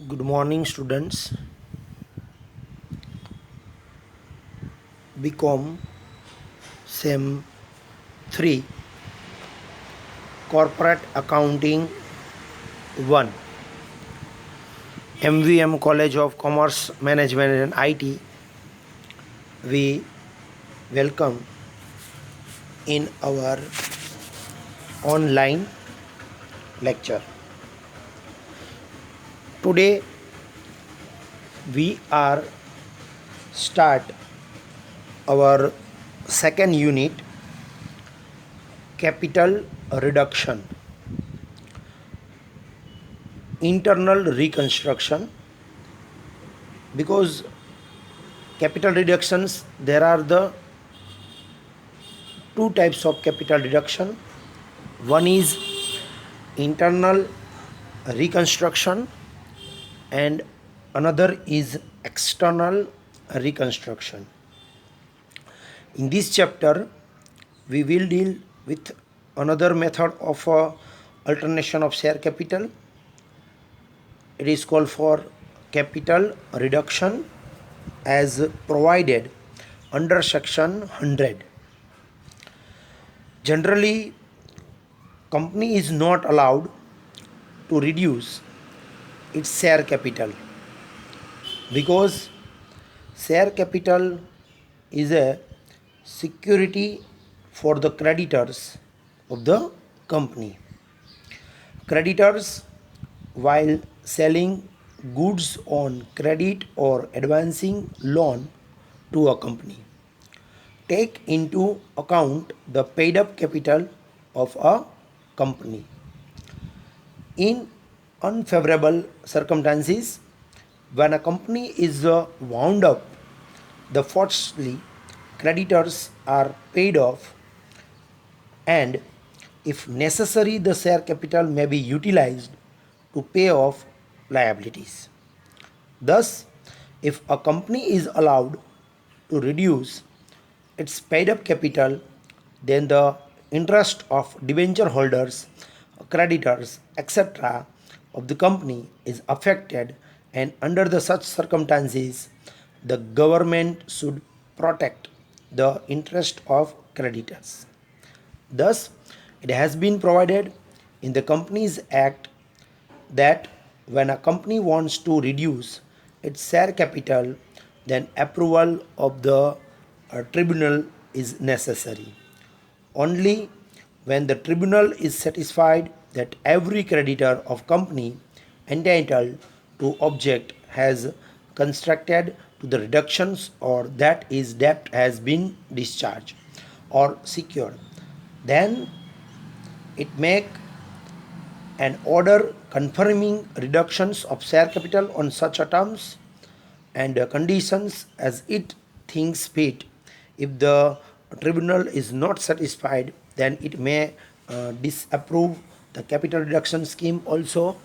Good morning, students. BCom SEM 3 Corporate Accounting 1 MVM College of Commerce Management and IT. We welcome in our online lecture. Today we are start our second unit, capital reduction, internal reconstruction. Because capital reductions, there are the two types of capital reduction. One is internal reconstruction and another is external reconstruction. In this chapter we will deal with another method of alternation of share capital. It is called for capital reduction as provided under section 100. Generally, company is not allowed to reduce its share capital because share capital is a security for the creditors of the company. Creditors, while selling goods on credit or advancing loan to a company, take into account the paid up capital of a company. In unfavorable circumstances, when a company is wound up, the firstly creditors are paid off, and if necessary the share capital may be utilized to pay off liabilities. Thus, if a company is allowed to reduce its paid up capital, then the interest of debenture holders, creditors, etc. of the company is affected, and under the such circumstances, the government should protect the interest of creditors. Thus, it has been provided in the Companies Act that when a company wants to reduce its share capital, then approval of the tribunal is necessary. Only when the tribunal is satisfied that every creditor of company entitled to object has constructed to the reductions or that his debt has been discharged or secured, then it make an order confirming reductions of share capital on such terms and conditions as it thinks fit. If the tribunal is not satisfied, then it may disapprove the capital reduction scheme also.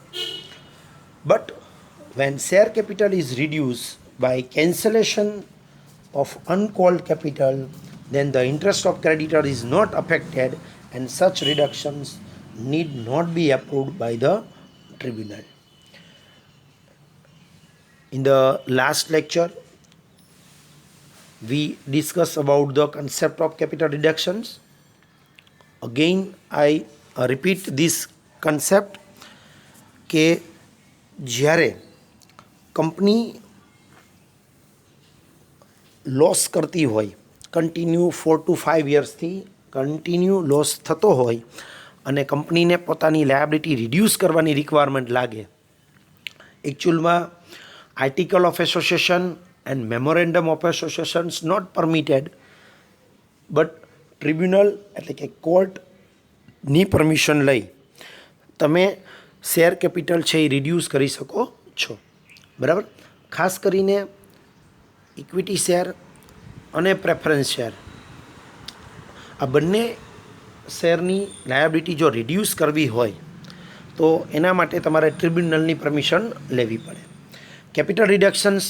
But when share capital is reduced by cancellation of uncalled capital, then the interest of creditor is not affected and such reductions need not be approved by the tribunal. In the last lecture, we discussed about the concept of capital reductions. Again, I repeat this concept કે જ્યારે company loss કરતી હોય, continue 4 to 5 યર્સથી continue loss થતો હોય અને કંપનીને પોતાની liability reduce કરવાની રિક્વાયરમેન્ટ લાગે, એકચ્યુઅલમાં article of association and memorandum of associations not permitted, but tribunal એટલે કે કોર્ટની પરમિશન લઈ તમે શેર કેપિટલ છે એ રિડ્યુસ કરી શકો છો. બરાબર. ખાસ કરીને ઇક્વિટી શેર અને પ્રેફરન્સ શેર, આ બંને શેરની લાયબિલિટી જો રિડ્યુસ કરવી હોય તો એના માટે તમારે ટ્રિબ્યુનલની પરમિશન લેવી પડે. કેપિટલ રિડક્શન્સ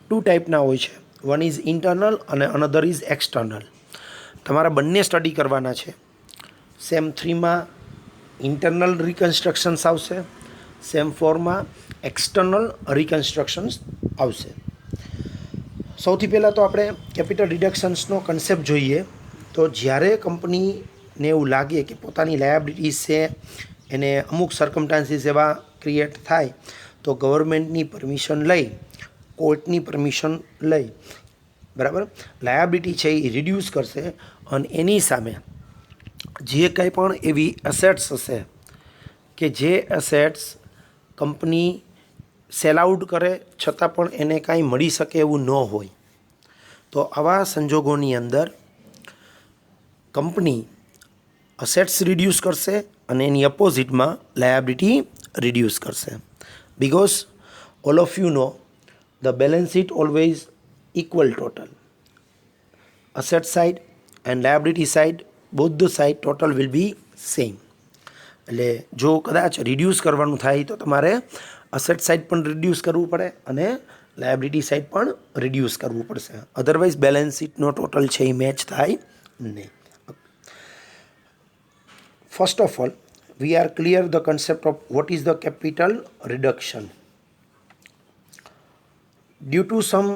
ટુ ટાઈપના હોય છે. વન ઇઝ ઇન્ટરનલ અને અનધર ઇઝ એક્સટર્નલ. તમારા બંને સ્ટડી કરવાના છે. સેમ 3માં ઇન્ટરનલ રિકન્સ્ટ્રક્શન્સ આવશે, સેમ ફોરમાં એક્સટર્નલ રિકન્સ્ટ્રક્શન્સ આવશે. સૌથી પહેલાં તો આપણે કેપિટલ રિડક્શન્સનો કન્સેપ્ટ જોઈએ. તો જ્યારે કંપનીને એવું લાગે કે પોતાની લાયબિલિટીઝ છે એને અમુક સર્કમસ્ટાન્સીસ એવા ક્રિએટ થાય તો ગવર્મેન્ટની પરમિશન લઈ, કોર્ટની પરમિશન લઈ, બરાબર, લાયબિલિટી છે એ રિડ્યુસ કરશે અને એની સામે જે કંઈ પણ એવી એસેટ્સ હશે કે જે એસેટ્સ કંપની સેલ આઉટ કરે છતાં પણ એને કાંઈ મળી શકે એવું ન હોય, તો આવા સંજોગોની અંદર કંપની અસેટ્સ રિડ્યુસ કરશે અને એની અપોઝિટમાં લાયબિલિટી રિડ્યુસ કરશે. Because all of you know the balance sheet always equal total. Asset side and liability side, both the side total will be same. એટલે જો કદાચ રિડ્યુસ કરવાનું થાય તો તમારે અસેટ સાઇડ પણ રિડ્યુસ કરવું પડે અને લાયબિલિટી સાઇડ પણ રિડ્યુસ કરવું પડશે. અધરવાઇઝ બેલેન્સ શીટનો ટોટલ છે એ મેચ થાય નહીં. First of all, we are clear the concept of what is the capital reduction. Due to some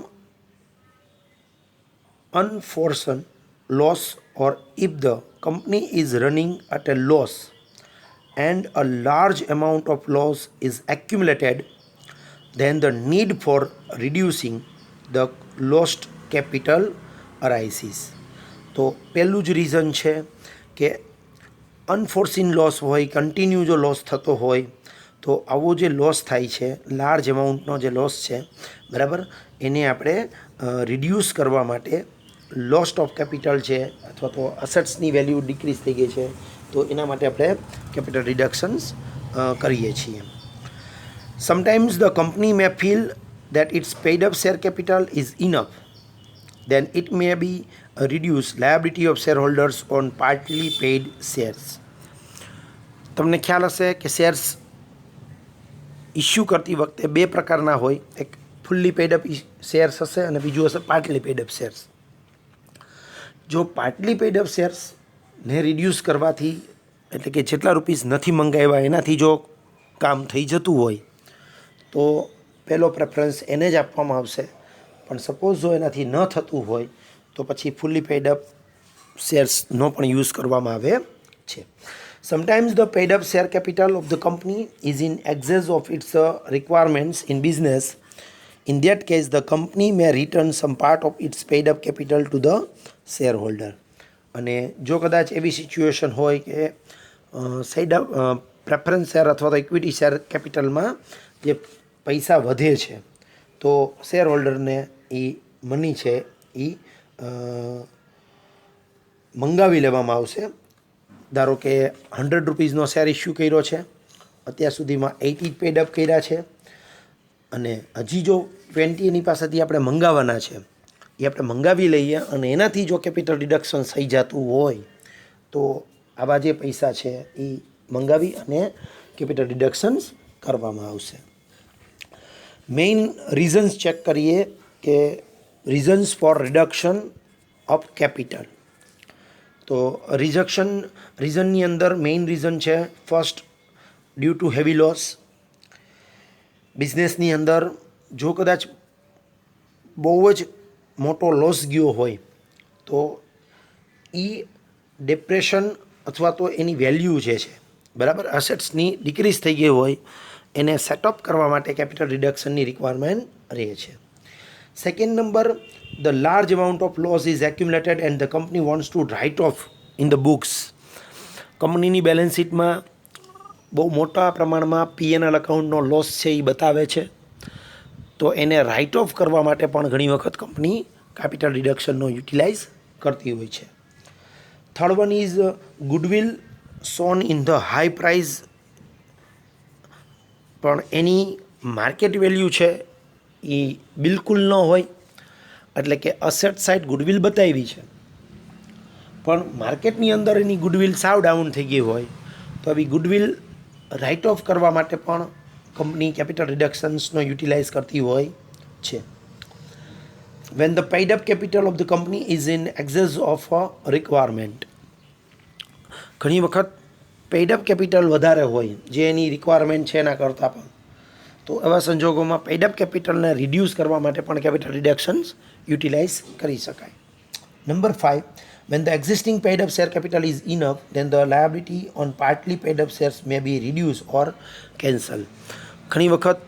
unforeseen loss, or if the company is running at a loss and a large amount of loss is accumulated, then the need for reducing the lost capital arises. તો પહેલું જ reason છે કે અનફોર્સીન loss હોય, continue જો loss થતો હોય તો આવો જે લોસ થાય છે, લાર્જ એમાઉન્ટનો જે લોસ છે, બરાબર, એને આપણે રિડ્યુસ કરવા માટે લોસ્ટ ઓફ કેપિટલ છે અથવા તો અસેટ્સની વેલ્યુ ડિક્રીઝ થઈ ગઈ છે તો એના માટે આપણે કેપિટલ રિડક્શન્સ કરીએ છીએ. Sometimes the company May feel that its paid up share capital is enough, then it may be reduce liability of shareholders on partly paid shares. તમને ખ્યાલ હશે કે શેર્સ ઇસ્યુ કરતી વખતે બે પ્રકારના હોય, એક ફૂલ્લી પેડ અપ શેર્સ હશે અને બીજું હશે પાર્ટલી પેડ અપ શેર્સ. જો પાર્ટલી પેડ અપ શેર્સને રિડ્યુસ કરવાથી, એટલે કે જેટલા રૂપીસ નથી મંગાવ્યા એનાથી જો કામ થઈ જતું હોય તો પહેલો પ્રેફરન્સ એને જ આપવામાં આવશે. પણ સપોઝ જો એનાથી ન થતું હોય તો પછી ફૂલ્લી પેડ અપ શેર્સનો પણ યુઝ કરવામાં આવે છે. Sometimes the paid up share capital of the company is in excess of its requirements in business. In that case the company may return some part of its paid up capital to the share holder. અને જો કદાચ એવી situation હોય કે side preference share અથવા તો equity share કેપિટલમાં જે પૈસા વધે છે તો શેર હોલ્ડરને એ મની છે એ મંગાવી લેવામાં આવશે. ધારો કે 100 રૂપીઝનો શેર ઇસ્યુ કર્યો છે, અત્યાર સુધીમાં 80 પેડ અપ કર્યા છે અને હજી જો 20 એની પાસેથી આપણે મંગાવવાના છે, એ આપણે મંગાવી લઈએ અને એનાથી જો કેપિટલ રિડક્શન થઈ જતું હોય તો આવા જે પૈસા છે એ મંગાવી અને કેપિટલ રિડક્શન્સ કરવામાં આવશે. મેઇન રીઝન્સ ચેક કરીએ કે reasons for reduction of capital. તો રીઝનની અંદર મેઇન રીઝન છે first, due to heavy loss. બિઝનેસની અંદર જો કદાચ બહુ જ મોટો લોસ ગયો હોય તો એ ડિપ્રેશન અથવા તો એની વેલ્યુ જે છે, બરાબર, અસેટ્સની ડિક્રીઝ થઈ ગઈ હોય એને સેટઅપ કરવા માટે કેપિટલ રિડક્શનની રિક્વાયરમેન્ટ રહે છે. Second number, the large amount of loss is accumulated and the company wants to write off in the books. કંપનીની બેલેન્સ શીટમાં બહુ મોટા પ્રમાણમાં P&L અકાઉન્ટનો લોસ છે એ બતાવે છે તો એને રાઇટ ઓફ કરવા માટે પણ ઘણી વખત કંપની કેપિટલ રિડક્શનનો યુટિલાઇઝ કરતી હોય છે. Third one is goodwill shown in the high price. પણ એની માર્કેટ વેલ્યુ છે એ બિલકુલ ન હોય, એટલે કે અસેટ સાઇડ ગુડવિલ બતાવી છે પણ માર્કેટની અંદર એની ગુડવિલ સાવ ડાઉન થઈ ગઈ હોય તો આવી ગુડવિલ રાઇટ ઓફ કરવા માટે પણ કંપની કેપિટલ રિડક્શન્સનો યુટિલાઇઝ કરતી હોય છે. When the paid up capital of the company is in excess of a requirement. ઘણી વખત પેઇડઅપ કેપિટલ વધારે હોય, જે એની રિક્વાયરમેન્ટ છે એના કરતાં પણ, તો એવા સંજોગોમાં પેઇડઅપ કેપિટલને રિડ્યુસ કરવા માટે પણ કેપિટલ રિડક્શન્સ યુટિલાઇઝ કરી શકાય. Number 5, when the existing paid up share capital is enough, then the liability on partly paid up shares may be reduced or cancelled. ઘણી વખત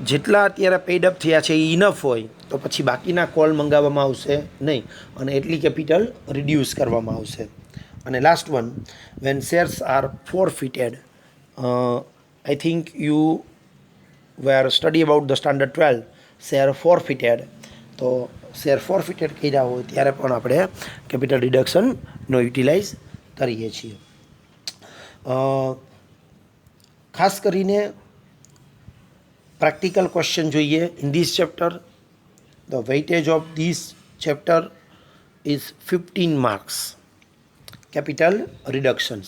જેટલા અત્યારે પેડ અપ થયા છે એ ઇનફ હોય તો પછી બાકીના કોલ મંગાવવામાં આવશે નહીં અને એટલી કેપિટલ રિડ્યુસ કરવામાં આવશે. અને last one, when shares are forfeited, I think you were study about the standard 12, share forfeited, તો શેર ફોરફિટેડ કર્યા હોય ત્યારે પણ આપણે કેપિટલ રિડક્શનનો યુટિલાઇઝ કરીએ છીએ. ખાસ કરીને practical question જોઈએ in this chapter. The weightage of this chapter is 15 marks. Capital reductions.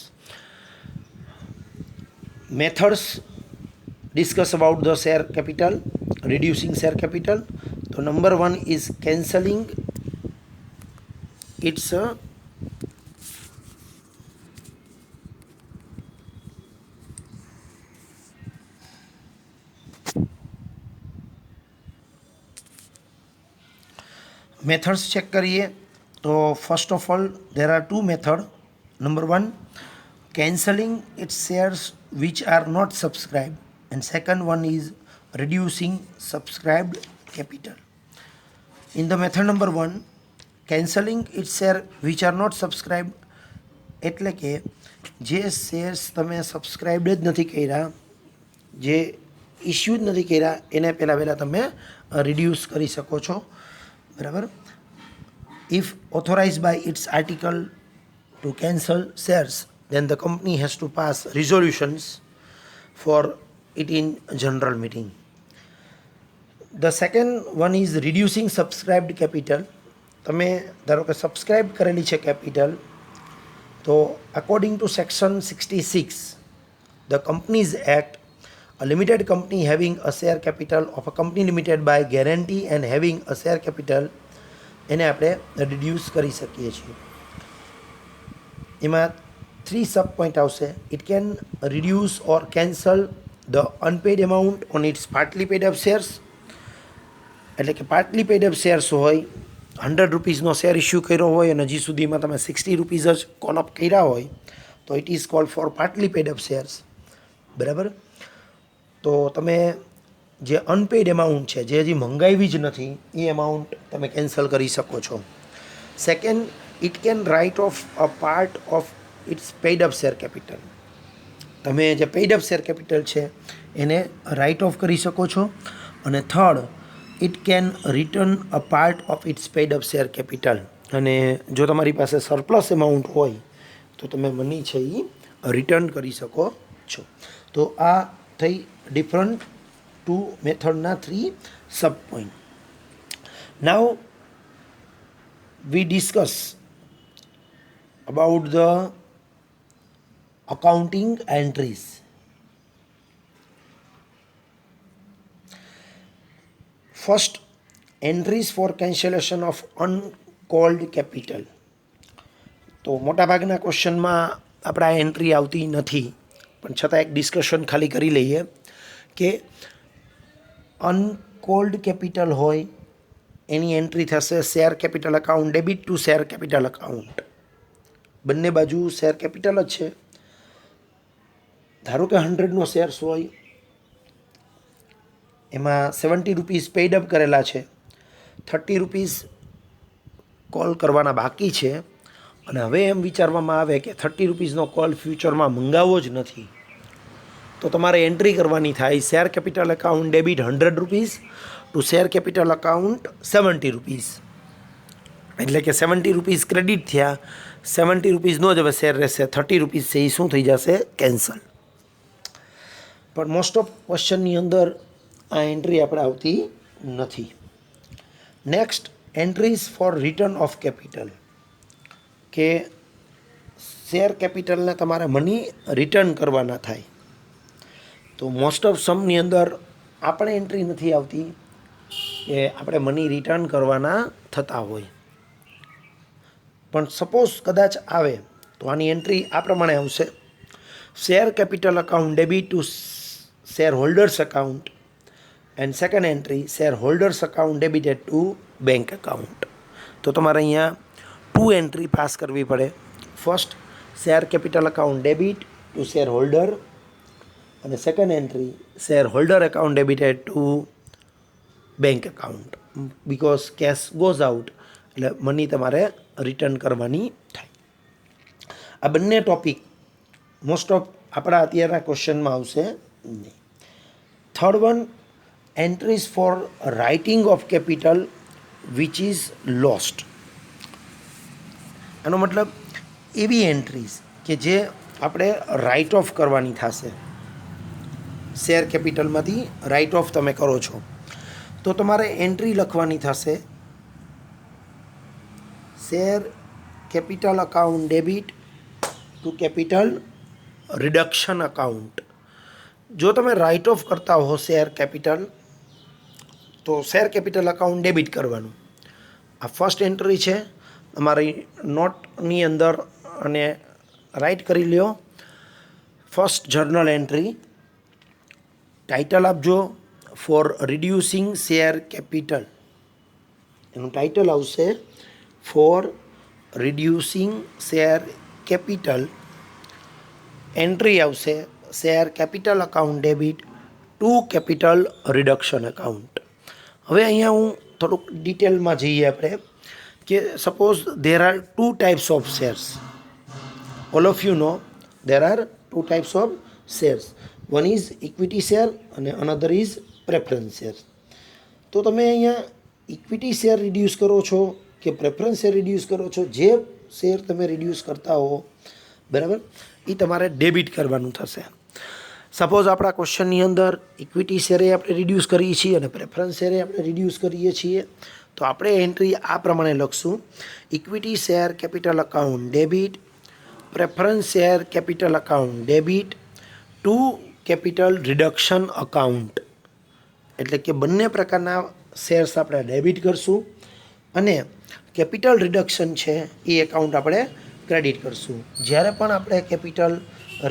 Methods discuss about the share capital, reducing share capital. So number 1 is cancelling. It's a methods check करिए. तो first of all there are 2 method. Number 1, cancelling its shares which are not subscribe, and second one is reducing subscribed capital. In the method number 1, cancelling its share which are not subscribe एटले के जे shares तमे subscribe ज नहीं कर्या, जे issue ज नहीं कर्या, एने पहला तमे रिड्यूस करी सको छो. बराबर. If authorized by its article to cancel shares, then the company has to pass resolutions for it in general meeting. The second one is reducing subscribed capital. તમે ધારો કે સબસ્ક્રાઇબ કરેલી છે કેપિટલ, તો according to section 66 the Companies Act, a limited company having a share capital of a company limited by guarantee and having a share capital, એને આપણે reduce કરી શકીએ છીએ. એમાં 3 સબ પોઈન્ટ આવશે. It can reduce or cancel the unpaid amount on its partly paid up shares. એટલે કે partly paid up shares હોય, 100 રૂપીઝનો શેર ઇસ્યુ કર્યો હોય અને હજી સુધીમાં તમે 60 રૂપીઝ જ કોલ અપ કર્યા હોય, તો it is called for partly paid up shares. બરાબર. તો તમે જે અનપેડ એમાઉન્ટ છે, જે હજી મંગાવી જ નથી, એ એમાઉન્ટ તમે કેન્સલ કરી શકો છો. Second, it can write of a part of it's paid up share capital. તમે જે પેઇડ અપ શેર કેપિટલ છે એને રાઇટ ઓફ કરી શકો છો. અને third, it can return a part of it's paid up share capital. અને જો તમારી પાસે સરપ્લસ એમાઉન્ટ હોય તો તમે મની છે એ રિટર્ન કરી શકો છો. તો આ થઈ ડિફરન્ટ ટુ મેથડના 3 sub point. Now we discuss about the accounting entries. First, entries for cancellation of uncalled capital. તો મોટાભાગના ક્વેશ્ચનમાં આપણે આ એન્ટ્રી આવતી નથી, પણ છતાં એક ડિસ્કશન ખાલી કરી લઈએ કે અનકોલ્ડ કેપિટલ હોય એની એન્ટ્રી થશે share capital account debit to share capital account. બંને બાજુ શેર કેપિટલ જ છે. ધારો કે 100નો શેર્સ હોય, એમાં 70 રૂપીઝ પેઇડ અપ કરેલા છે, 30 રૂપીઝ કોલ કરવાના બાકી છે, અને હવે એમ વિચારવામાં આવે કે 30 રૂપીઝનો કોલ ફ્યુચરમાં મંગાવવો જ નથી, તો તમારે એન્ટ્રી કરવાની થાય share capital account debit 100 rupees two share capital account 70 rupees. એટલે કે 70 રૂપીઝ ક્રેડિટ થયા, 70 રૂપીઝનો જ હવે શેર રહેશે, 30 રૂપીઝ છે એ શું થઈ જશે? કેન્સલ. પણ મોસ્ટ ઓફ ક્વેશ્ચનની અંદર આ એન્ટ્રી આપણે આવતી નથી. Next, entries for return of capital. કે શેર કેપિટલને તમારે મની રિટર્ન કરવાના થાય. તો મોસ્ટ ઓફ સમની અંદર આપણે એન્ટ્રી નથી આવતી કે આપણે મની રિટર્ન કરવાના થતા હોય. પણ સપોઝ કદાચ આવે તો આની એન્ટ્રી આ પ્રમાણે આવશે share capital account debit to share holders account, and second entry share holders account debited to bank account. તો તમારે અહીંયા 2 એન્ટ્રી પાસ કરવી પડે. First share capital account debit to share holder, અને second entry share holder account debited to bank account. Because cash goes out એટલે money તમારે return કરવાની થાય. આ બંને ટોપિક મોસ્ટ ઓફ આપણા અત્યારના ક્વેશ્ચનમાં આવશે નહીં. Third one, entries for writing off capital which is lost. આનો મતલબ એવી એન્ટ્રીઝ કે જે આપણે રાઇટ ઓફ કરવાની થશે. શેર કેપિટલમાંથી રાઇટ ઓફ તમે કરો છો તો તમારે એન્ટ્રી લખવાની થશે share capital account debit to capital reduction account. જો તમે રાઇટ ઓફ કરતા હો શેર કેપિટલ તો શેર કેપિટલ અકાઉન્ટ ડેબિટ કરવાનું. આ ફર્સ્ટ એન્ટ્રી છે તમારી નોટની અંદર, અને રાઇટ કરી લ્યો. ફર્સ્ટ જર્નલ એન્ટ્રી ટાઇટલ આપજો ફોર રિડ્યુસિંગ શેર કેપિટલ. એનું ટાઇટલ આવશે for reducing share capital. Entry આવશે share capital account debit to capital reduction account. હવે અહીંયા હું થોડુંક ડિટેલમાં જઈએ આપણે કે suppose there are 2 types of shares. All of you know there are 2 types of shares. One is equity share અને અનધર ઇઝ પ્રેફરન્સ શેર. તો તમે અહીંયા ઇક્વિટી શેર રિડ્યુસ કરો છો કે પ્રેફરન્સ શેર રિડ્યુસ કરો છો, જે શેર તમે રિડ્યુસ કરતા હો બરાબર એ તમારે ડેબિટ કરવાનું થશે. સપોઝ આપણા ક્વેશ્ચનની અંદર ઇક્વિટી શેરે આપણે રિડ્યુસ કરીએ છીએ અને પ્રેફરન્સ શેરે આપણે રિડ્યુસ કરીએ છીએ, તો આપણે એન્ટ્રી આ પ્રમાણે લખશું: equity share capital account debit, preference share capital account debit to capital reduction account. એટલે કે બંને પ્રકારના શેર્સ આપણે ડેબિટ કરશું અને કેપિટલ રિડક્શન છે એ એકાઉન્ટ આપણે ક્રેડિટ કરશું. જ્યારે પણ આપણે કેપિટલ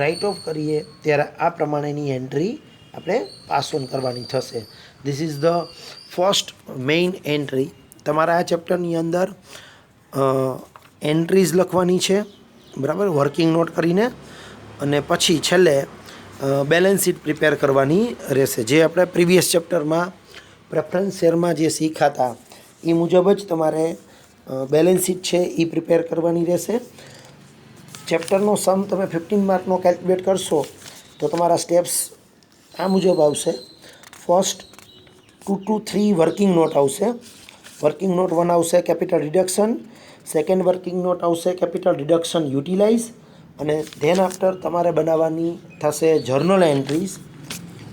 રાઇટ ઓફ કરીએ ત્યારે આ પ્રમાણેની એન્ટ્રી આપણે પાસ ઓન કરવાની થશે. This is the first main entry. તમારા આ ચેપ્ટરની અંદર એન્ટ્રીઝ લખવાની છે બરાબર, વર્કિંગ નોટ કરીને, અને પછી છેલ્લે બેલેન્સ શીટ પ્રિપેર કરવાની રહેશે. જે આપણે પ્રીવિયસ ચેપ્ટરમાં પ્રેફરન્સ શેરમાં જે શીખ્યા એ મુજબ જ તમારે બેલેન્સ શીટ છે એ પ્રિપેર કરવાની રહેશે. ચેપ્ટરનો સમ તમે 15 માર્કનો કેલ્ક્યુલેટ કરશો તો તમારા સ્ટેપ્સ આ મુજબ આવશે. ફર્સ્ટ 2 to 3 વર્કિંગ નોટ આવશે. વર્કિંગ નોટ 1 આવશે capital reduction, second working note આવશે કેપિટલ રિડક્શન યુટિલાઇઝ, અને ધેન આફ્ટર તમારે બનાવવાની થશે જર્નલ એન્ટ્રીઝ,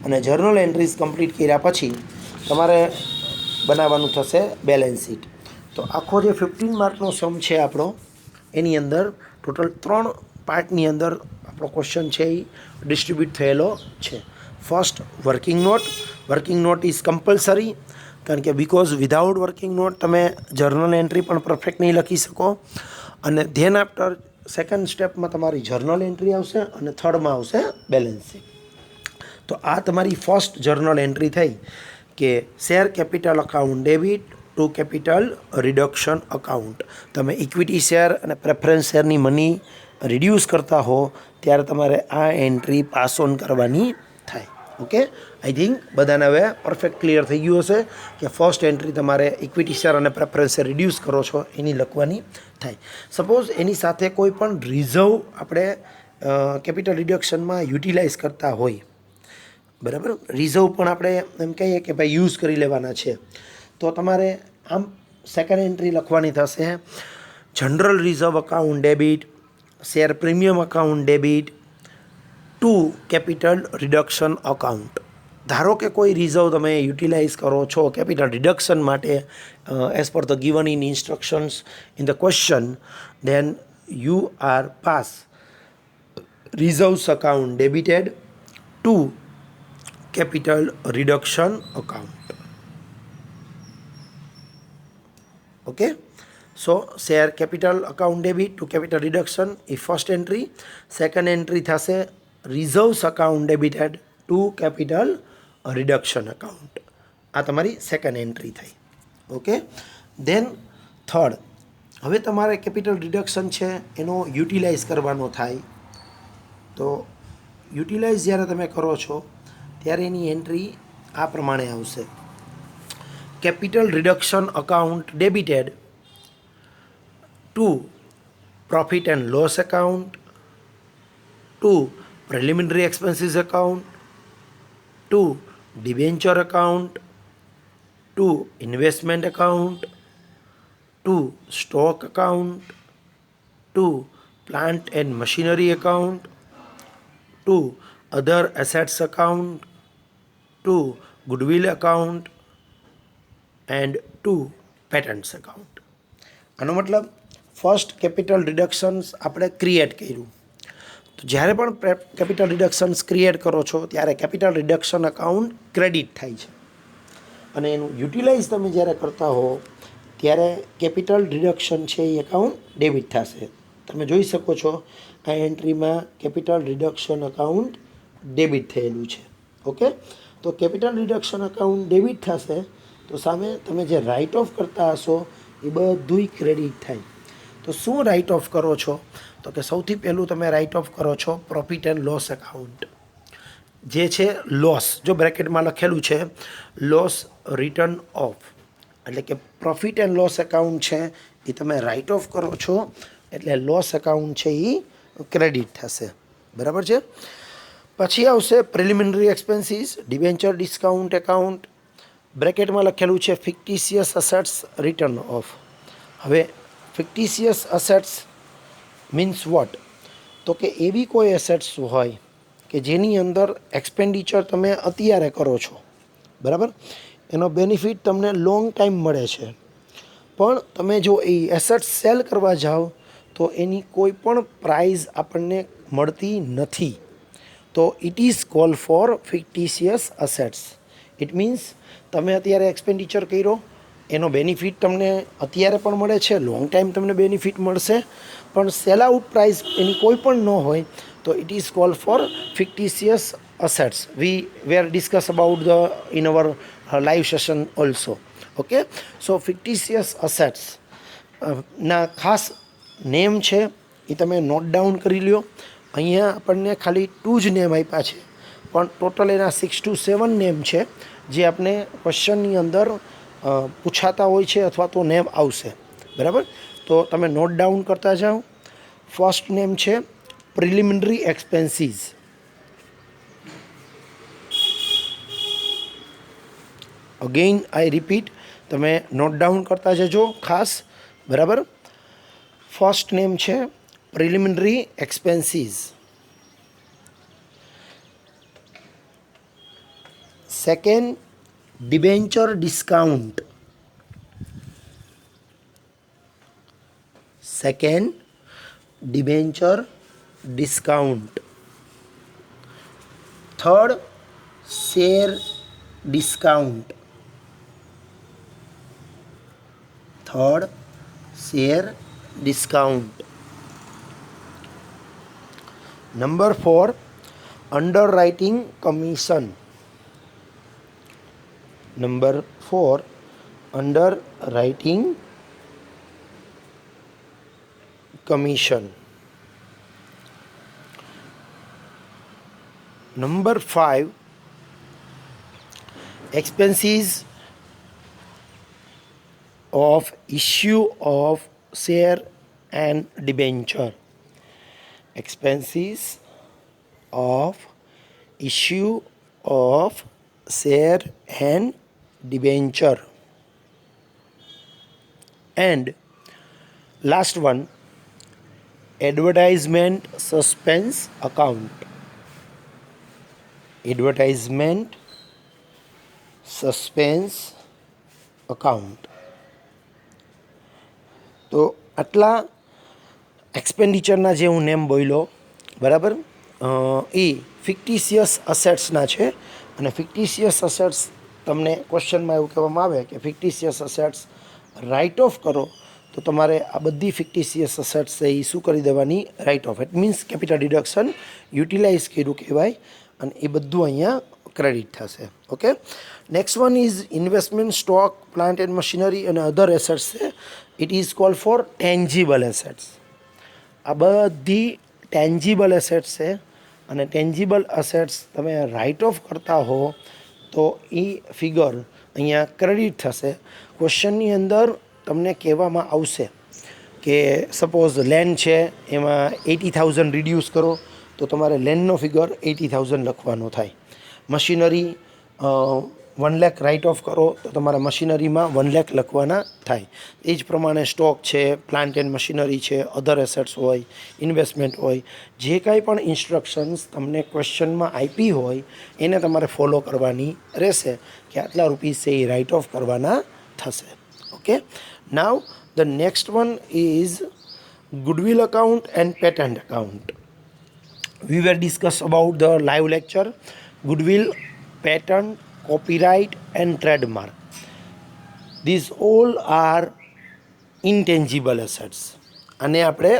અને જર્નલ એન્ટ્રીઝ કમ્પ્લીટ કર્યા પછી તમારે બનાવવાનું થશે બેલેન્સ શીટ. તો આખો જે 15 માર્કનો સમ છે આપણો, એની અંદર ટોટલ 3 પાર્ટની અંદર આપણો ક્વેશ્ચન છે એ ડિસ્ટ્રીબ્યુટ થયેલો છે. First working note. Working note is compulsory, કારણ કે બિકોઝ વિધાઉટ વર્કિંગ નોટ તમે જર્નલ એન્ટ્રી પણ પરફેક્ટ નહીં લખી શકો. અને ધેન આફ્ટર સેકન્ડ સ્ટેપમાં તમારી જર્નલ એન્ટ્રી આવશે અને થર્ડમાં આવશે બેલેન્સ શીટ. તો આ તમારી ફર્સ્ટ જર્નલ એન્ટ્રી થઈ કે share capital account debit to capital reduction account. તમે ઇક્વિટી શેર અને પ્રેફરન્સ શેરની મની રિડ્યુસ કરતા હો ત્યારે તમારે આ એન્ટ્રી પાસ ઓન કરવાની થાય. ઓકે, આઈ થિંક બધાને હવે પરફેક્ટ ક્લિયર થઈ ગયું હશે કે ફર્સ્ટ એન્ટ્રી તમારે ઇક્વિટી શેર અને પ્રેફરન્સ શેર રિડ્યુસ કરો છો એની લખવાની થાય. સપોઝ એની સાથે કોઈ પણ રિઝર્વ આપણે કેપિટલ રિડક્શનમાં યુટિલાઇઝ કરતા હોય બરાબર, રિઝર્વ પણ આપણે એમ કહીએ કે ભાઈ યુઝ કરી લેવાના છે, તો તમારે આમ સેકન્ડ એન્ટ્રી લખવાની થશે general reserve account debit, share premium account debit to capital reduction account. ધારો કે કોઈ રિઝર્વ તમે યુટિલાઇઝ કરો છો કેપિટલ રિડક્શન માટે as per the given in instructions in the question, then you are pass reserves account debited to capital reduction account. Okay, so share capital account debit to capital reduction is first entry. Second entry થશે reserves account debited to capital reduction account. આ તમારી second entry થઈ. Okay. Then third, હવે તમારે capital reduction છે એનો utilise કરવાનો થાય. તો યુટિલાઇઝ જ્યારે તમે કરો છો ત્યારે એની એન્ટ્રી આ પ્રમાણે આવશે: capital reduction account debited to profit and loss account, to preliminary expenses account, to debenture account, to investment account, to stock account, to plant and machinery account, to other assets account, to goodwill account and to patents account. આનો મતલબ first capital રિડક્શન્સ આપણે create કર્યું. તો જ્યારે પણ capital રિડક્શન્સ create કરો છો ત્યારે કેપિટલ રિડક્શન અકાઉન્ટ ક્રેડિટ થાય છે, અને એનું યુટિલાઇઝ તમે જ્યારે કરતા હો ત્યારે કેપિટલ રિડક્શન છે એ એકાઉન્ટ ડેબિટ થશે. તમે જોઈ શકો છો આ એન્ટ્રીમાં કેપિટલ રિડક્શન અકાઉન્ટ ડેબિટ થયેલું છે. ઓકે. તો કેપિટલ રિડક્શન અકાઉન્ટ ડેબિટ થશે તો સામે તમે જે રાઇટ ઓફ કરતા હશો એ બધુંય ક્રેડિટ થાય. તો શું રાઇટ ઓફ કરો છો? તો કે સૌથી પહેલું તમે રાઇટ ઓફ કરો છો પ્રોફિટ એન્ડ લોસ અકાઉન્ટ, જે છે લોસ. જો બ્રેકેટમાં લખેલું છે લોસ રિટર્ન ઓફ, એટલે કે પ્રોફિટ એન્ડ લોસ એકાઉન્ટ છે એ તમે રાઇટ ઓફ કરો છો એટલે લોસ એકાઉન્ટ છે એ ક્રેડિટ થશે. બરાબર છે. પછી આવશે preliminary expenses, debenture discount account. બ્રેકેટમાં લખેલું છે ફિક્ટિશિયસ અસેટ્સ રિટર્ન ઓફ. હવે ફિક્ટિશિયસ અસેટ્સ મીન્સ વોટ? તો કે એવી કોઈ એસેટ્સ હોય કે જેની અંદર એક્સપેન્ડિચર તમે અત્યારે કરો છો, બરાબર, એનો બેનિફિટ તમને લોંગ ટાઈમ મળે છે, પણ તમે જો એ એસેટ્સ સેલ કરવા જાઓ તો એની કોઈ પણ પ્રાઇઝ આપણને મળતી નથી. તો it is call for fictitious assets. It means તમે અત્યારે એક્સપેન્ડિચર કર્યો, એનો બેનિફિટ તમને અત્યારે પણ મળે છે, લોંગ ટાઈમ તમને બેનિફિટ મળશે, પણ સેલ આઉટ પ્રાઇસ એની કોઈ પણ ન હોય તો it is call for fictitious assets. We were discuss about the in our live session also. Okay. So fictitious assets ના ખાસ નેમ છે એ તમે નોટ ડાઉન કરી લ્યો. અહીંયા આપણને ખાલી 2 જ નેમ આપ્યા છે, પણ ટોટલ એના 6 to 7 નેમ છે જે આપણે ક્વેશ્ચનની અંદર પૂછાતા હોય છે અથવા તો નેમ આવશે. બરાબર. તો તમે નોટ ડાઉન કરતા જાઓ. ફર્સ્ટ નેમ છે preliminary expenses. Again I repeat, તમે નોટ ડાઉન કરતા જજો ખાસ. બરાબર. ફર્સ્ટ નેમ છે preliminary expenses. Second, debenture discount. Second, debenture discount. Third, share discount. Third, share discount. Number 4, underwriting commission. Number 4, underwriting commission. Number 5, expenses of issue of share and debenture. Expenses of issue of share and debenture. And last one, advertisement suspense account. Advertisement suspense account. તો આટલા એક્સપેન્ડિચરના જે હું name બોલ્યો, બરાબર, એ ફિક્ટિશિયસ અસેટ્સના છે. અને ફિક્ટિશિયસ assets તમને ક્વેશ્ચનમાં એવું કહેવામાં આવે કે ફિક્ટિશિયસ અસેટ્સ રાઇટ ઓફ કરો તો તો તમારે આ બધી ફિક્ટિશિયસ અસેટ્સ છે એ શું કરી દેવાની, write off. It means capital deduction utilize કર્યું કહેવાય, અને એ બધું અહીંયા ક્રેડિટ થશે. Okay. Next one is investment, stock, plant and machinery અને અધર એસેટ્સ છે. It is called for tangible assets. આ બધી ટેન્જિબલ એસેટ્સ છે, અને ટેન્જિબલ એસેટ્સ તમે રાઇટ ઓફ કરતા હો તો એ ફિગર અહીંયા ક્રેડિટ થશે. ક્વેશ્ચનની અંદર તમને કહેવામાં આવશે કે સપોઝ લેન્ડ છે એમાં 80,000 રિડ્યુસ કરો તો તમારે લેન્ડનો ફિગર 80,000 લખવાનો થાય. મશીનરી 1 લાખ રાઇટ ઓફ કરો તો તમારા મશીનરીમાં 1 લાખ લખવાના થાય. એ જ પ્રમાણે સ્ટોક છે, પ્લાન્ટ એન્ડ મશીનરી છે, અધર એસેટ્સ હોય, ઇન્વેસ્ટમેન્ટ હોય, જે કાંઈ પણ ઇન્સ્ટ્રક્શન્સ તમને ક્વેશ્ચનમાં આપી હોય એને તમારે ફોલો કરવાની રહેશે કે આટલા રૂપીસ છે એ રાઇટ ઓફ કરવાના થશે. Okay. Now the next one is goodwill account and patent account. We will discuss about the live lecture. Goodwill, patent, copyright and trademark. These all are intangible assets. આને આપણે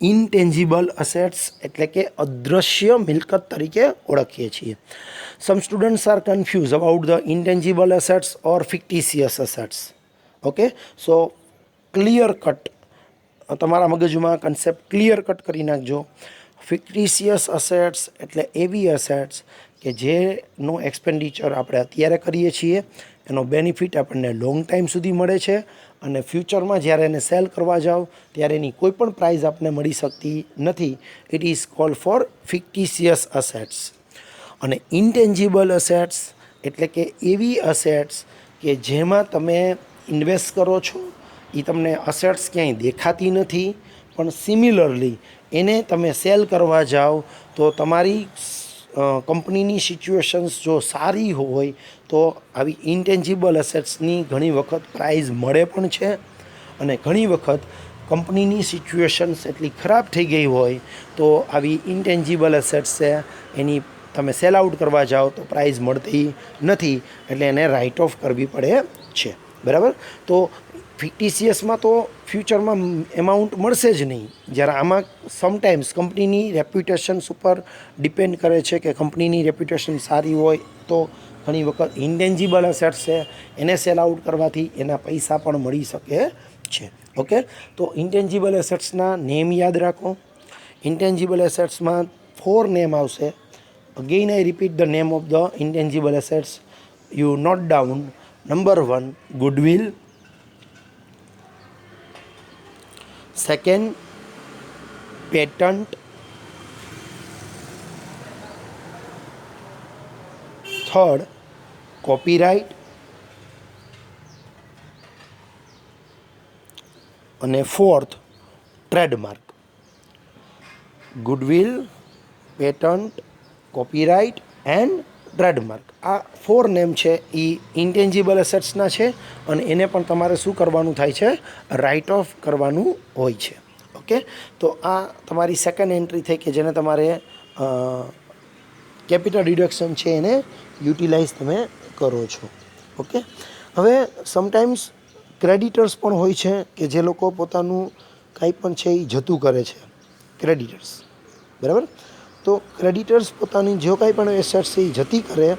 ઇનટેન્જિબલ assets એટલે કે અદૃશ્ય મિલકત તરીકે ઓળખીએ છીએ. Some students are confuse about the intangible assets or fictitious assets. Okay. So clear cut તમારા મગજમાં કન્સેપ્ટ ક્લિયર કટ કરી નાખજો. ફિક્ટિશિયસ અસેટ્સ એટલે એવી અસેટ્સ કે જેનો એક્સપેન્ડિચર આપણે અત્યારે કરીએ છીએ, એનો બેનિફિટ આપણને લોંગ ટાઈમ સુધી મળે છે, અને ફ્યુચરમાં જ્યારે એને સેલ કરવા જાઓ ત્યારે એની કોઈ પણ પ્રાઇઝ આપણને મળી શકતી નથી. It is called for fictitious assets. અને ઇન્ટેન્જિબલ અસેટ્સ એટલે કે એવી અસેટ્સ કે જેમાં તમે ઇન્વેસ્ટ કરો છો, એ તમને અસેટ્સ ક્યાંય દેખાતી નથી, પણ સિમિલરલી એને તમે સેલ કરવા જાઓ તો તમારી કંપનીની સિચ્યુએશન્સ જો સારી હોય તો આવી ઇન્ટેન્જિબલ અસેટ્સની ઘણી વખત પ્રાઇઝ મળે પણ છે, અને ઘણી વખત કંપનીની સિચ્યુએશન્સ એટલી ખરાબ થઈ ગઈ હોય તો આવી ઇન્ટેન્જિબલ અસેટ્સ છે એની તમે સેલ આઉટ કરવા જાઓ તો પ્રાઇઝ મળતી નથી, એટલે એને રાઇટ ઓફ કરવી પડે છે. બરાબર. તો ફિક્ટિશિયસમાં તો ફ્યુચરમાં એમાઉન્ટ મળશે જ નહીં, જ્યારે આમાં સમટાઈમ્સ કંપનીની રેપ્યુટેશન્સ ઉપર ડિપેન્ડ કરે છે કે કંપનીની રેપ્યુટેશન સારી હોય તો ઘણી વખત ઇન્ટેન્જિબલ અસેટ્સ છે એને સેલ આઉટ કરવાથી એના પૈસા પણ મળી શકે છે. ઓકે. તો ઇન્ટેન્જિબલ એસેટ્સના નેમ યાદ રાખો. ઇન્ટેન્જિબલ એસેટ્સમાં 4 નેમ આવશે. Again I repeat the name of the intangible assets. You note down. Number 1 goodwill, second patent, third copyright અને fourth trademark. Goodwill, patent, copyright and trademark. આ 4 નેમ છે એ intangible એસેટ્સના છે, અને એને પણ તમારે શું કરવાનું થાય છે, રાઇટ ઓફ કરવાનું હોય છે. ઓકે. તો આ તમારી સેકન્ડ એન્ટ્રી થઈ કે જેને તમારે કેપિટલ ડિડક્શન છે એને યુટિલાઇઝ તમે કરો છો. ઓકે. હવે સમટાઈમ્સ ક્રેડિટર્સ પણ હોય છે કે જે લોકો પોતાનું કાંઈ પણ છે એ જતું કરે છે, ક્રેડિટર્સ. બરાબર. તો ક્રેડિટર્સ પોતાની જો કાંઈ પણ એસેટ્સ છે એ જતી કરે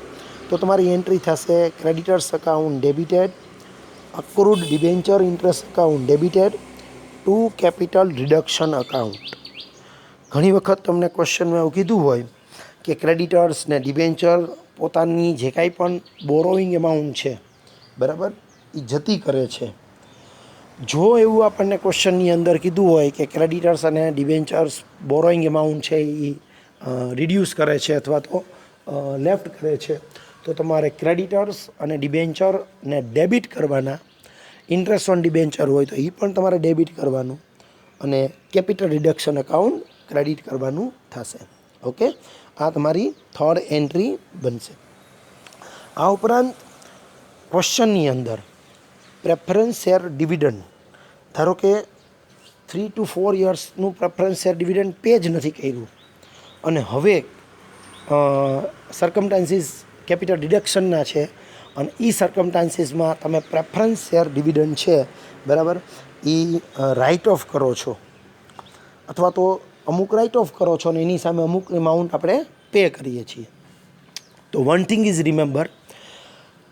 તો તમારી એન્ટ્રી થશે creditors account debited, accrued debenture interest account debited to capital reduction account. ઘણી વખત તમને ક્વેશ્ચનમાં એવું કીધું હોય કે ક્રેડિટર્સ ને ડિબેન્ચર પોતાની જે કાંઈ પણ બોરોઈંગ એમાઉન્ટ છે, બરાબર, એ જતી કરે છે. જો એવું આપણને ક્વેશ્ચનની અંદર કીધું હોય કે ક્રેડિટર્સ અને ડિબેન્ચર્સ બોરોઈંગ એમાઉન્ટ છે એ રિડ્યુસ કરે છે અથવા તો લેફ્ટ કરે છે, તો તમારે ક્રેડિટર્સ અને ડિબેન્ચરને ડેબિટ કરવાના. ઇન્ટરેસ્ટ ઓન ડિબેન્ચર હોય તો એ પણ તમારે ડેબિટ કરવાનું, અને કેપિટલ રિડક્શન અકાઉન્ટ ક્રેડિટ કરવાનું થશે. ઓકે. આ તમારી થર્ડ એન્ટ્રી બનશે. આ ઉપરાંત ક્વેશ્ચનની અંદર પ્રેફરન્સ શેર ડિવિડન્ડ, ધારો કે 3 to 4 યર્સનું પ્રેફરન્સ શેર ડિવિડન્ડ પે જ નથી કર્યું, અને હવે સર્કમટાન્સીસ કેપિટલ ડિડક્શનના છે, અને એ સર્કમટાન્સીસમાં તમે પ્રેફરન્સ શેર ડિવિડન્ડ છે, બરાબર, એ એ રાઇટ ઓફ કરો છો અથવા તો અમુક રાઇટ ઓફ કરો છો ને એની સામે અમુક અમાઉન્ટ આપણે પે કરીએ છીએ. તો one thing is remember,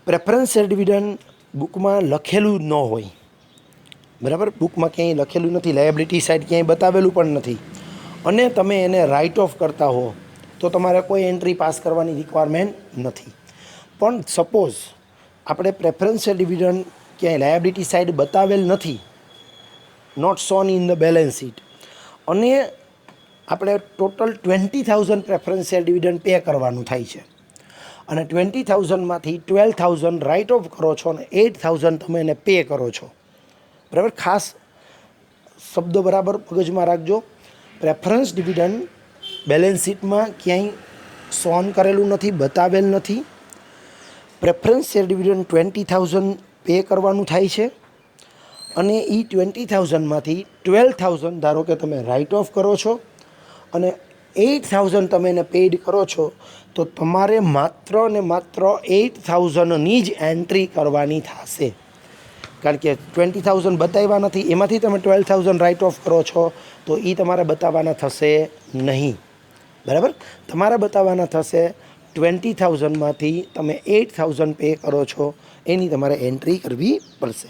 preference share dividend બુકમાં લખેલું ન હોય, બરાબર. બુકમાં ક્યાંય લખેલું નથી, લાયબિલિટી સાઇડ ક્યાંય બતાવેલું પણ નથી, અને તમે એને રાઇટ ઓફ કરતા હો તો તમારે કોઈ એન્ટ્રી પાસ કરવાની રિક્વાયરમેન્ટ નથી. પણ સપોઝ આપણે પ્રેફરન્સ શેર ડિવિડન્ડ ક્યાંય લાયબિલિટી સાઇડ બતાવેલ નથી, not shown in the balance sheet, અને આપણે total 20,000 preference share dividend pay કરવાનું થાય છે, અને 20,000માંથી 12,000 રાઇટ ઓફ કરો છો અને 8,000 તમે એને પે કરો છો, બરાબર. ખાસ શબ્દો બરાબર મગજમાં રાખજો. પ્રેફરન્સ ડિવિડન્ડ બેલેન્સ શીટમાં ક્યાંય શોન કરેલું નથી, બતાવેલ નથી. પ્રેફરન્સ શેર ડિવિડન્ડ 20,000 પે કરવાનું થાય છે, અને એ 20,000માંથી 12,000 ધારો કે તમે રાઇટ ઓફ કરો છો અને 8,000 તમે એને પેડ કરો છો, તો તમારે માત્ર ને માત્ર 8,000ની જ એન્ટ્રી કરવાની થશે. કારણ કે 20,000 બતાવ્યા નથી, એમાંથી તમે 12,000 રાઇટ ઓફ કરો છો, તો એ તમારે બતાવવાના થશે નહીં, બરાબર. તમારે બતાવવાના થશે 20,000માંથી તમે 8,000 પે કરો છો, એની તમારે એન્ટ્રી કરવી પડશે.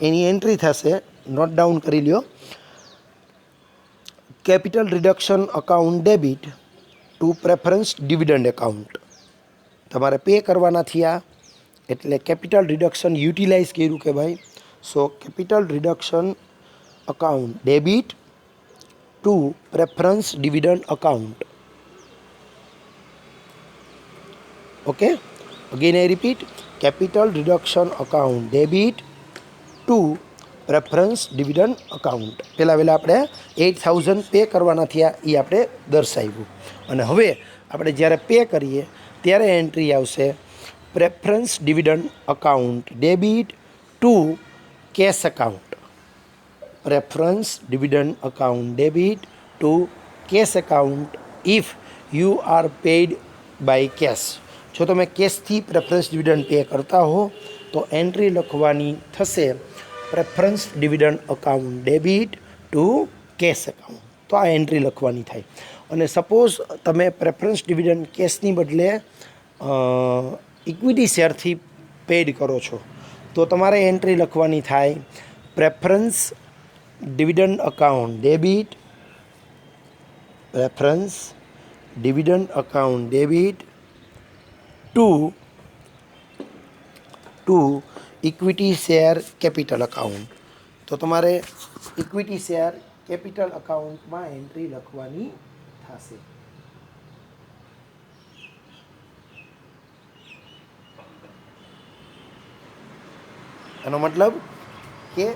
એની એન્ટ્રી થશે, નોટ ડાઉન કરી લ્યો, capital reduction account debit to preference dividend account. તમારે પે કરવાના થયા એટલે કેપિટલ રિડક્શન યુટિલાઇઝ કર્યું કે ભાઈ. So capital reduction account debit to preference dividend account. Okay, again I repeat, capital reduction account debit to preference dividend account. પહેલાં આપણે 8,000 pay કરવાના થયા એ આપણે દર્શાવ્યું, અને હવે આપણે જ્યારે પે કરીએ ત્યારે એન્ટ્રી આવશે preference dividend account debit to cash account. Preference dividend account debit to cash account if you are paid by cash. જો તમે કેશથી પ્રેફરન્સ ડિવિડન્ડ પે કરતા હો તો એન્ટ્રી લખવાની થશે preference dividend account debit to cash account. તો આ entry લખવાની થાય. અને સપોઝ તમે પ્રેફરન્સ ડિવિડન્ડ કેશની બદલે ઇક્વિટી શેરથી પેડ કરો છો, તો તમારે એન્ટ્રી લખવાની થાય preference dividend account debit, preference dividend account debit two equity share capital account. તો તમારે ઇક્વિટી શેર કેપિટલ અકાઉન્ટમાં એન્ટ્રી લખવાની થશે. એનો મતલબ કે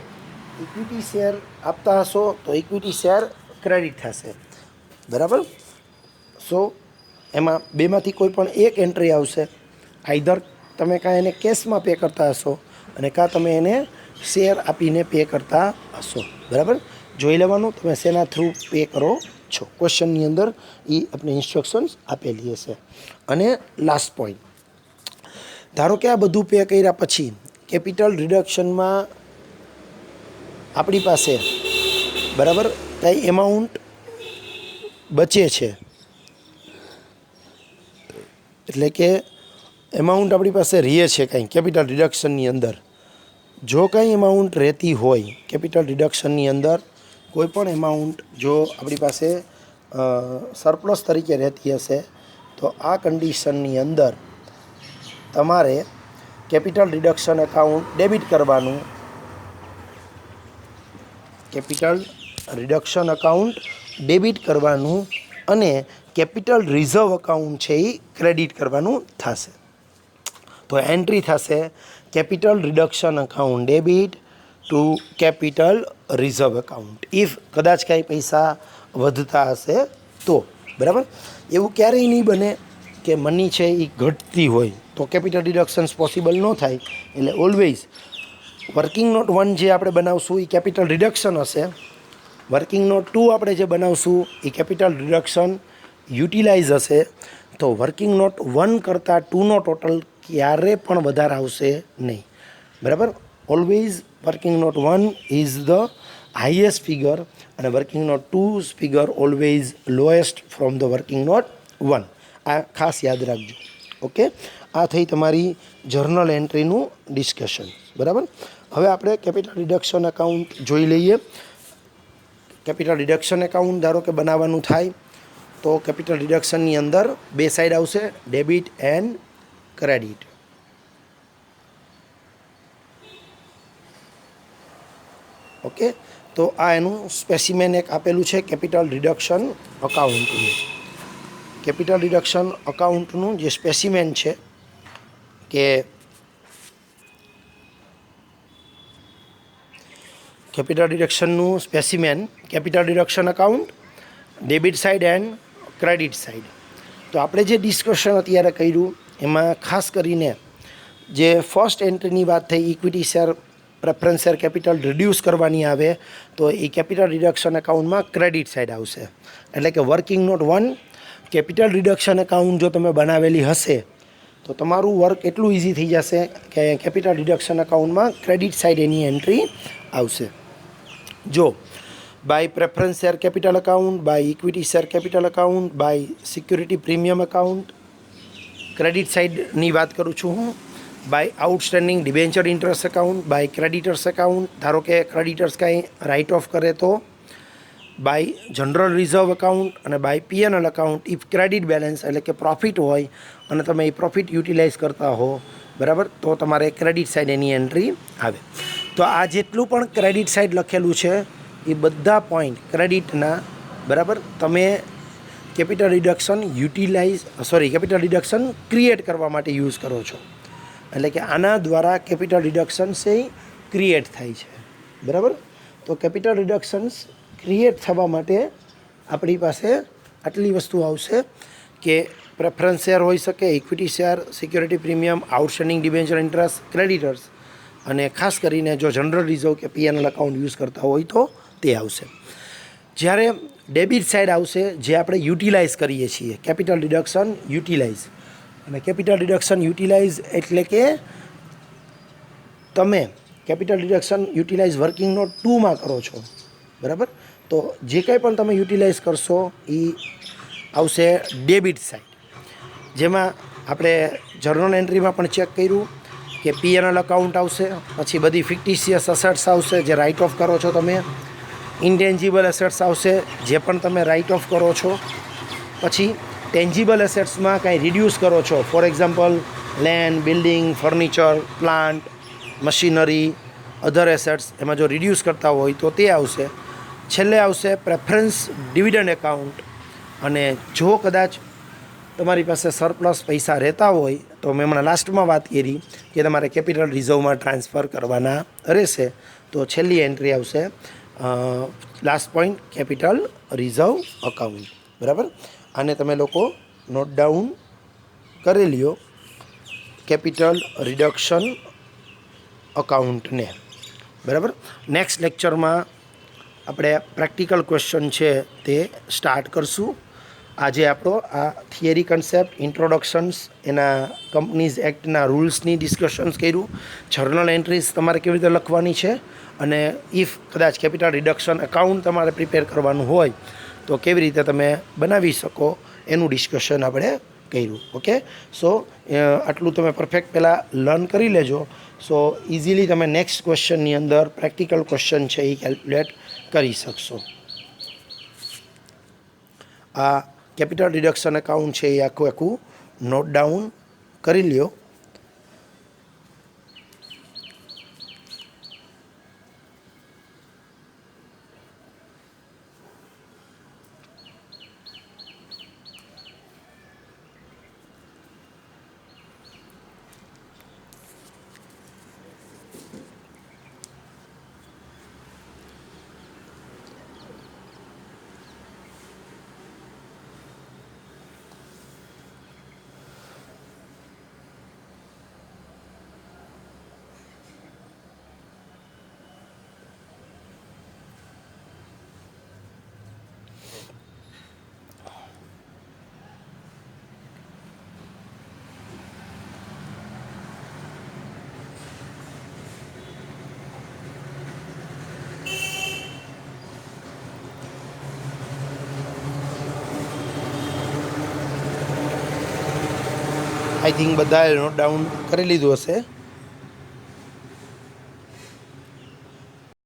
ઇક્વિટી શેર આપતા હશો તો ઇક્વિટી શેર ક્રેડિટ થશે, બરાબર. સો એમાં બેમાંથી કોઈ પણ એક એન્ટ્રી આવશે. આઈધર તમે કાં એને કેશમાં પે કરતા હશો અને કાં તમે એને શેર આપીને પે કરતા હશો, બરાબર. જોઈ લેવાનું તમે શેના થ્રુ પે કરો છો. ક્વેશ્ચનની અંદર એ આપણે ઇન્સ્ટ્રક્શન્સ આપેલી હશે. અને લાસ્ટ પોઈન્ટ, ધારો કે આ બધું પે કર્યા પછી કેપિટલ રિડક્શનમાં આપણી પાસે બરાબર કંઈ એમાઉન્ટ બચે છે, એટલે કે એમાઉન્ટ આપણી પાસે રહે છે કંઈ કેપિટલ રિડક્શનની અંદર. જો કંઈ એમાઉન્ટ રહેતી હોય કેપિટલ રિડક્શનની અંદર, કોઈ પણ એમાઉન્ટ જો આપણી પાસે સરપ્લસ તરીકે રહેતી હશે, તો આ કન્ડિશનની અંદર તમારે કેપિટલ રિડક્શન એકાઉન્ટ ડેબિટ કરવાનું, કેપિટલ રિડક્શન એકાઉન્ટ ડેબિટ કરવાનું, અને કેપિટલ રિઝર્વ એકાઉન્ટ છે એ ક્રેડિટ કરવાનું થશે. તો એન્ટ્રી થશે capital reduction account debit to capital reserve account. If કદાચ કાંઈ પૈસા વધતા હશે તો, બરાબર. એવું ક્યારેય નહીં બને કે મની છે એ ઘટતી હોય તો કેપિટલ રિડક્શન્સ પોસિબલ ન થાય. એટલે ઓલવેઝ વર્કિંગ નોટ 1 જે આપણે બનાવશું એ કેપિટલ રિડક્શન હશે. વર્કિંગ નોટ 2 આપણે જે બનાવશું એ કેપિટલ રિડક્શન યુટિલાઇઝ હશે. તો વર્કિંગ નોટ 1 કરતાં 2નો ટોટલ ક્યારે પણ વધારે આવશે નહીં, બરાબર. Always working note 1 is the highest figure અને working note 2 figure always lowest from the working note 1. આ ખાસ યાદ રાખજો. ઓકે, આ થઈ તમારી જર્નલ એન્ટ્રીનું ડિસ્કશન. બરાબર. હવે આપણે કેપિટલ રિડક્શન એકાઉન્ટ જોઈ લઈએ. કેપિટલ રિડક્શન એકાઉન્ટ ધારો કે બનાવવાનું થાય તો કેપિટલ રિડક્શનની અંદર બે સાઈડ આવશે, ડેબિટ એન્ડ ક્રેડિટ. ઓકે, તો આ એનું સ્પેસિમેન એક આપેલું છે કેપિટલ રિડક્શન અકાઉન્ટનું. કેપિટલ રિડક્શન અકાઉન્ટનું જે સ્પેસિમેન છે કે કેપિટલ ડિડક્શનનું specimen, capital deduction account, debit side and credit side. તો આપણે જે ડિસ્કશન અત્યારે કર્યું એમાં ખાસ કરીને જે ફર્સ્ટ એન્ટ્રીની વાત થઈ, equity share preference share capital reduce કરવાની આવે તો એ કેપિટલ રિડક્શન એકાઉન્ટમાં ક્રેડિટ સાઇડ આવશે. એટલે કે working note 1 capital reduction account જો તમે બનાવેલી હશે તો તમારું વર્ક એટલું ઇઝી થઈ જશે કે કેપિટલ રિડક્શન એકાઉન્ટમાં ક્રેડિટ સાઇડ એની એન્ટ્રી આવશે. જો by preference share capital account, by equity share capital account, by security premium account, credit સાઇડની વાત કરું છું હું, by outstanding debenture interest account, by creditors account, ધારો કે ક્રેડિટર્સ કાંઈ રાઇટ ઓફ કરે તો, બાય જનરલ રિઝર્વ એકાઉન્ટ અને by PNL account if credit balance એટલે કે પ્રોફિટ હોય અને તમે એ પ્રોફિટ યુટિલાઇઝ કરતા હો. બરાબર, તો તમારે ક્રેડિટ સાઇડ એની એન્ટ્રી આવે. તો આ જેટલું પણ ક્રેડિટ સાઇડ લખેલું છે એ બધા પોઈન્ટ ક્રેડિટના, બરાબર, તમે capital reduction capital reduction create કરવા માટે યુઝ કરો છો. એટલે કે આના દ્વારા કેપિટલ રિડક્શન્સ એ ક્રિએટ થાય છે. બરાબર, તો કેપિટલ રિડક્શન્સ ક્રિએટ થવા માટે આપણી પાસે આટલી વસ્તુ આવશે કે પ્રેફરન્સ શેર હોઈ શકે, equity share, security premium, outstanding debenture interest, creditors અને ખાસ કરીને જો જનરલ રિઝર્વ કે પીએનએલ એકાઉન્ટ યુઝ કરતા હોય તો તે આવશે. જ્યારે ડેબિટ સાઇડ આવશે જે આપણે યુટિલાઇઝ કરીએ છીએ, કેપિટલ રિડક્શન યુટિલાઇઝ. અને કેપિટલ રિડક્શન યુટિલાઇઝ એટલે કે તમે capital reduction utilize working note 2માં કરો છો. બરાબર, તો જે કંઈ પણ તમે યુટિલાઇઝ કરશો એ આવશે ડેબિટ સાઇડ. જેમાં આપણે જર્નલ એન્ટ્રીમાં પણ ચેક કર્યું કે પીએનએલ એકાઉન્ટ આવશે, પછી બધી ફિક્ટિશિયસ અસેટ્સ આવશે જે રાઇટ ઓફ કરો છો તમે, ઇન્ટેન્જિબલ એસેટ્સ આવશે જે પણ તમે રાઇટ ઓફ કરો છો, પછી ટેન્જિબલ એસેટ્સમાં કાંઈ રિડ્યુસ કરો છો, for example land, building, furniture, plant, machinery, other assets, એમાં જો રિડ્યુસ કરતા હોય તો તે આવશે. છેલ્લે આવશે પ્રેફરન્સ ડિવિડન્ડ એકાઉન્ટ. અને જો કદાચ તમારી પાસે સરપ્લસ પૈસા રહેતા હોય તો મેં હમણાં લાસ્ટમાં વાત કરી કે તમારે કેપિટલ રિઝર્વમાં ટ્રાન્સફર કરવાના રહેશે. તો છેલ્લી એન્ટ્રી આવશે last point capital reserve account. બરાબર, આને તમે લોકો નોટ ડાઉન કરી લ્યો કેપિટલ રિડક્શન અકાઉન્ટને. બરાબર, નેક્સ્ટ લેક્ચરમાં આપણે પ્રેક્ટિકલ ક્વેશ્ચન છે તે સ્ટાર્ટ કરશું. આજે આપણો આ થિયરી કન્સેપ્ટ, ઇન્ટ્રોડક્શન્સ, એના કંપનીઝ એક્ટના રૂલ્સની ડિસ્કશન્સ કર્યું, જર્નલ એન્ટ્રીઝ તમારે કેવી રીતે લખવાની છે, અને ઇફ કદાચ કેપિટલ રિડક્શન એકાઉન્ટ તમારે પ્રિપેર કરવાનું હોય તો કેવી રીતે તમે બનાવી શકો એનું ડિસ્કશન આપણે કર્યું. ઓકે, સો આટલું તમે પરફેક્ટ પહેલાં લર્ન કરી લેજો. સો ઇઝીલી તમે નેક્સ્ટ ક્વેશ્ચનની અંદર પ્રેક્ટિકલ ક્વેશ્ચન છે એ કેલ્ક્યુલેટ કરી શકશો. આ કેપિટલ રિડક્શન એકાઉન્ટ છે એ આખું નોટ ડાઉન કરી લ્યો. આઈ થિંક બધાએ નોટ ડાઉન કરી લીધું હશે.